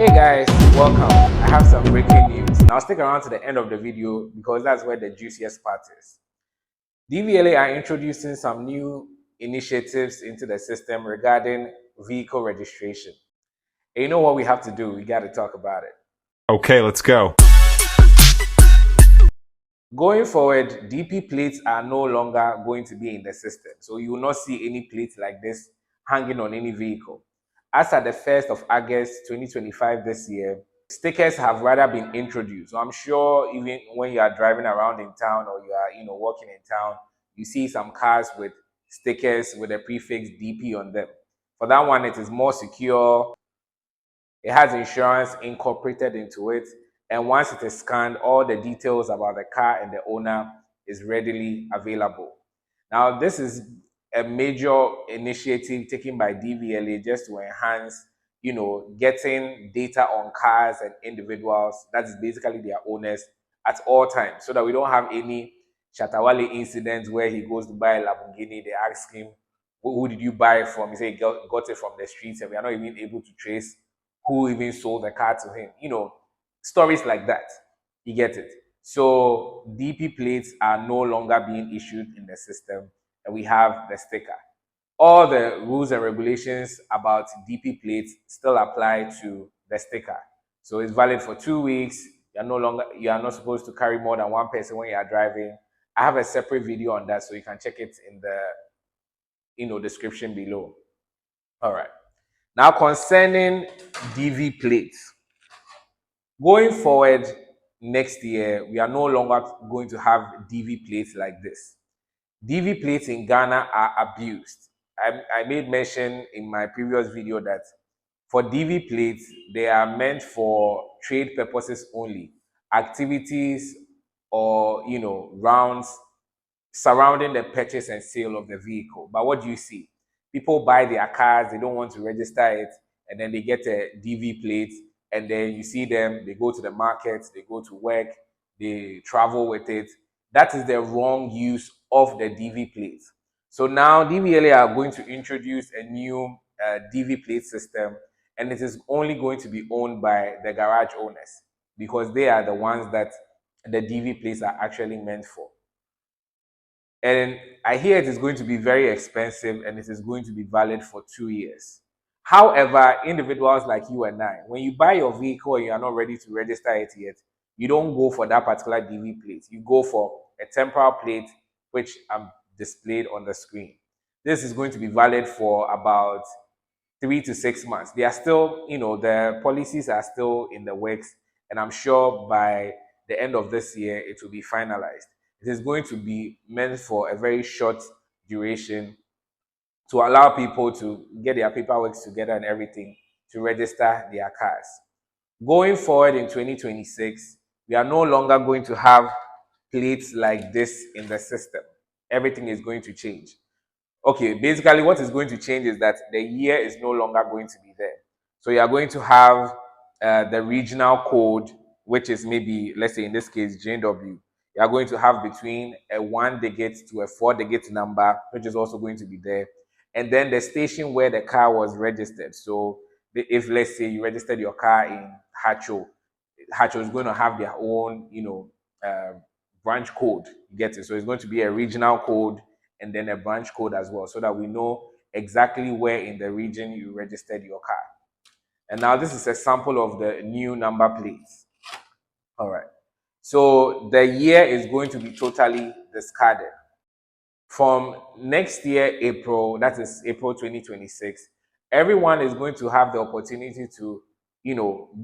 Hey guys, welcome. I have some breaking news. Now stick around to the end of the video because that's where the juiciest part is. DVLA are introducing some new initiatives into the system regarding vehicle registration. And you know what we have to do? We got to talk about it. Okay, let's go. Going forward, DP plates are no longer going to be in the system. So you will not see any plates like this hanging on any vehicle. As at the 1st of August 2025 this year, stickers have rather been introduced. So I'm sure even when you are driving around in town or you are, walking in town, you see some cars with stickers with the prefix DP on them. For that one, it is more secure. It has insurance incorporated into it. And once it is scanned, all the details about the car and the owner is readily available. Now, this is a major initiative taken by DVLA just to enhance, getting data on cars and individuals, that is basically their owners, at all times, so that we don't have any Shatawale incidents where he goes to buy a Lamborghini, they ask him, who did you buy it from? He said he got it from the streets, and we are not even able to trace who even sold the car to him. Stories like that. You get it? So DP plates are no longer being issued in the system, and we have the sticker. All the rules and regulations about DP plates still apply to the sticker. So it's valid for 2 weeks. You are not supposed to carry more than one person when you are driving. I have a separate video on that, so you can check it in the description below. All right. Now concerning DV plates, going forward next year, we are no longer going to have DV plates like this. DV plates in Ghana are abused. I made mention in my previous video that for DV plates, they are meant for trade purposes only, activities or rounds surrounding the purchase and sale of the vehicle. But what do you see? People buy their cars, they don't want to register it, and then they get a DV plate, and then you see them, they go to the market, they go to work, they travel with it. That is the wrong use of the DV plate. So now DVLA are going to introduce a new DV plate system, and it is only going to be owned by the garage owners because they are the ones that the DV plates are actually meant for. And I hear it is going to be very expensive and it is going to be valid for 2 years. However, individuals like you and I, when you buy your vehicle and you are not ready to register it yet, you don't go for that particular DV plate. You go for a temporal plate, which I'm displayed on the screen. This is going to be valid for about 3 to 6 months. They are still, the policies are still in the works, and I'm sure by the end of this year, it will be finalized. It is going to be meant for a very short duration to allow people to get their paperwork together and everything to register their cars. Going forward in 2026, we are no longer going to have plates like this in the system. Everything is going to change. Okay, basically what is going to change is that the year is no longer going to be there. So you are going to have the regional code, which is maybe, let's say in this case, JW. You are going to have between a 1-digit to a 4-digit number, which is also going to be there. And then the station where the car was registered. So if, let's say, you registered your car in Hacho, Hacho is going to have their own, branch code. You get it? So it's going to be a regional code and then a branch code as well, so that we know exactly where in the region you registered your car. And now this is a sample of the new number plates. All right. So the year is going to be totally discarded. From next year, April, that is April 2026, everyone is going to have the opportunity to,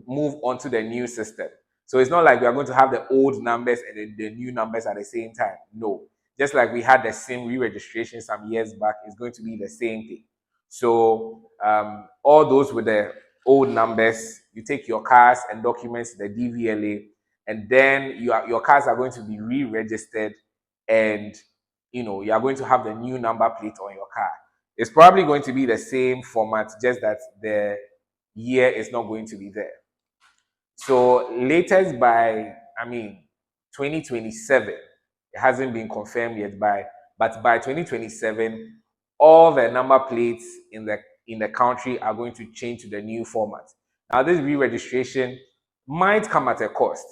move on to the new system. So it's not like we are going to have the old numbers and the new numbers at the same time. No. Just like we had the same re-registration some years back, it's going to be the same thing. So all those with the old numbers, you take your cars and documents to the DVLA, and then your cars are going to be re-registered, and you are going to have the new number plate on your car. It's probably going to be the same format, just that the year is not going to be there. So latest by 2027, it hasn't been confirmed yet, but by 2027, all the number plates in the country are going to change to the new format. Now, this re-registration might come at a cost.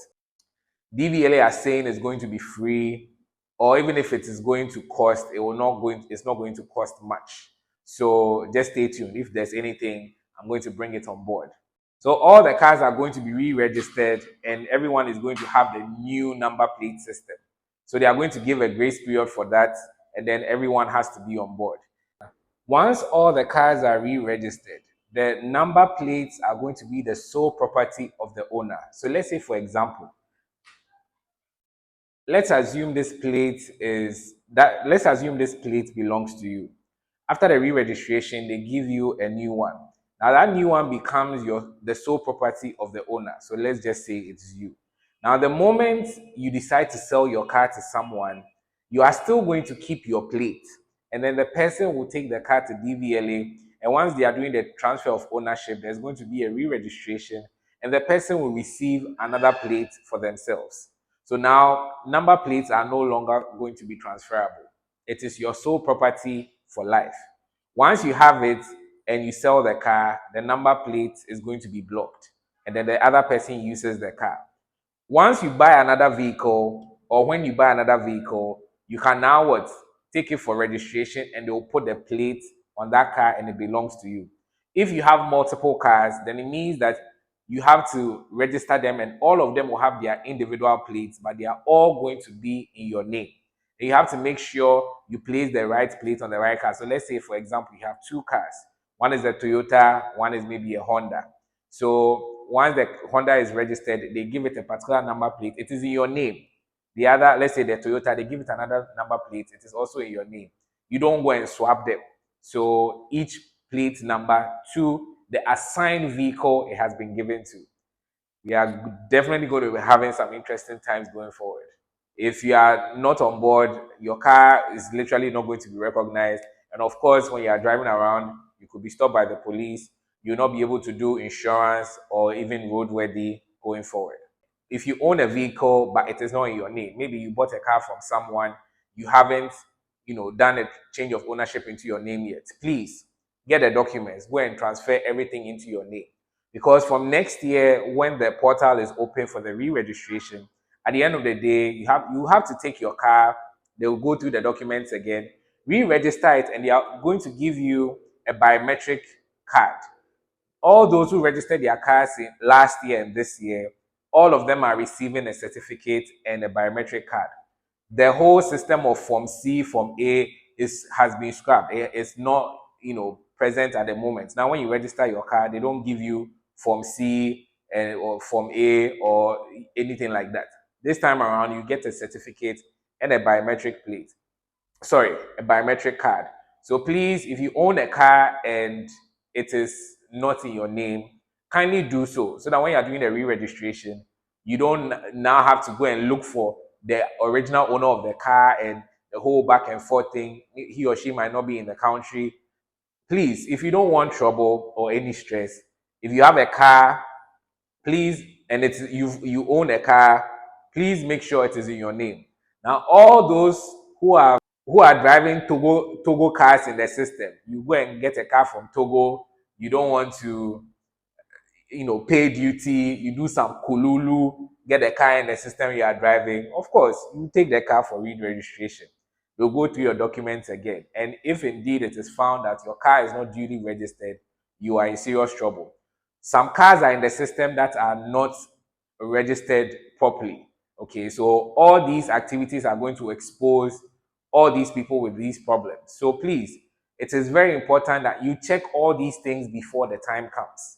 DVLA are saying it's going to be free, or even if it is going to cost, it's not going to cost much. So just stay tuned. If there's anything, I'm going to bring it on board. So all the cars are going to be re-registered, and everyone is going to have the new number plate system. So they are going to give a grace period for that, and then everyone has to be on board. Once all the cars are re-registered, the number plates are going to be the sole property of the owner. So let's say, for example, let's assume this plate belongs to you. After the re-registration, they give you a new one. Now that new one becomes the sole property of the owner. So let's just say it's you. Now, the moment you decide to sell your car to someone, you are still going to keep your plate. And then the person will take the car to DVLA. And once they are doing the transfer of ownership, there's going to be a re-registration, and the person will receive another plate for themselves. So now number plates are no longer going to be transferable. It is your sole property for life. Once you have it and you sell the car, the number plate is going to be blocked, and then the other person uses the car. Once you buy another vehicle, or when you buy another vehicle, you can now what? Take it for registration, and they will put the plate on that car and it belongs to you. If you have multiple cars, then it means that you have to register them, and all of them will have their individual plates, but they are all going to be in your name. And you have to make sure you place the right plate on the right car. So let's say, for example, you have two cars. One is a Toyota, one is maybe a Honda. So once the Honda is registered, they give it a particular number plate. It is in your name. The other, let's say the Toyota, they give it another number plate. It is also in your name. You don't go and swap them. So each plate number to the assigned vehicle it has been given to. We are definitely going to be having some interesting times going forward. If you are not on board, your car is literally not going to be recognized. And of course, when you are driving around, you could be stopped by the police. You'll not be able to do insurance or even roadworthy going forward. If you own a vehicle but it is not in your name, maybe you bought a car from someone, you haven't done a change of ownership into your name yet, please get the documents, go and transfer everything into your name. Because from next year, when the portal is open for the re-registration, at the end of the day, you have to take your car. They will go through the documents again, re-register it, and they are going to give you a biometric card. All those who registered their cars in last year and this year, all of them are receiving a certificate and a biometric card. The whole system of Form C, Form A has been scrapped. It's not present at the moment. Now, when you register your car, they don't give you Form C or Form A or anything like that. This time around, you get a certificate and a biometric plate. Sorry, a biometric card. So please, if you own a car and it is not in your name, kindly do so that when you're doing the re-registration, you don't now have to go and look for the original owner of the car and the whole back and forth thing. He or she might not be in the country. Please, if you don't want trouble or any stress, if you have a car, please, and you own a car, please make sure it is in your name. Now, all those who are driving Togo cars in the system, you go and get a car from Togo, you don't want to pay duty, you do some kululu, get a car in the system you are driving. Of course, you take the car for re-registration. You'll go through your documents again. And if indeed it is found that your car is not duly registered, you are in serious trouble. Some cars are in the system that are not registered properly. Okay, so all these activities are going to expose all these people with these problems. So please, it is very important that you check all these things before the time comes.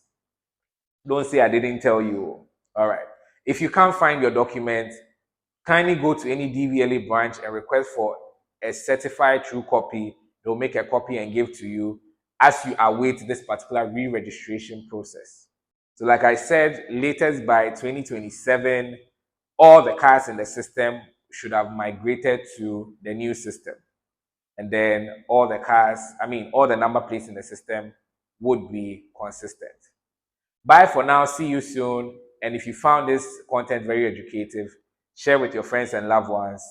Don't say I didn't tell you. All right. If you can't find your documents, kindly go to any DVLA branch and request for a certified true copy. They'll make a copy and give to you as you await this particular re-registration process. So like I said, latest by 2027, all the cars in the system should have migrated to the new system. And then all the number plates in the system would be consistent. Bye for now. See you soon. And if you found this content very educative, share with your friends and loved ones.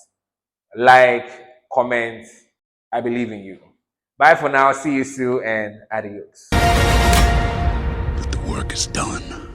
Like, comment. I believe in you. Bye for now. See you soon and adios. work is done.